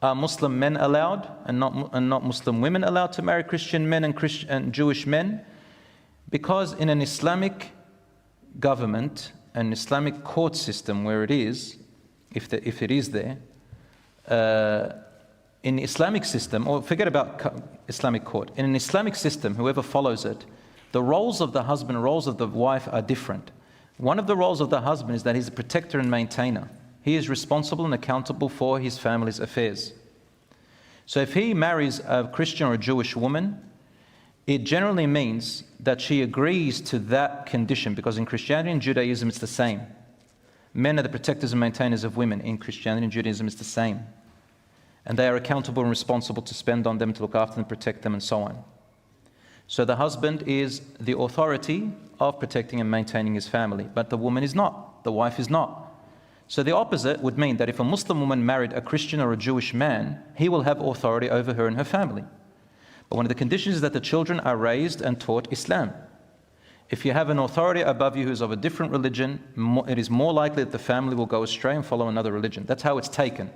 Are Muslim men allowed and not Muslim women allowed to marry Christian men and Jewish men? Because in an Islamic government, an Islamic court system where it is, if it is there, in the Islamic system, or forget about Islamic court, in an Islamic system, whoever follows it, the roles of the husband and roles of the wife are different. One of the roles of the husband is that he's a protector and maintainer. He is responsible and accountable for his family's affairs. So if he marries a Christian or a Jewish woman, it generally means that she agrees to that condition, because in Christianity and Judaism it's the same. Men are the protectors and maintainers of women. In Christianity and Judaism it's the same. And they are accountable and responsible to spend on them, to look after them, protect them, and so on. So the husband is the authority of protecting and maintaining his family, but the woman is not, the wife is not. So the opposite would mean that if a Muslim woman married a Christian or a Jewish man, he will have authority over her and her family. But one of the conditions is that the children are raised and taught Islam. If you have an authority above you who is of a different religion, it is more likely that the family will go astray and follow another religion. That's how it's taken.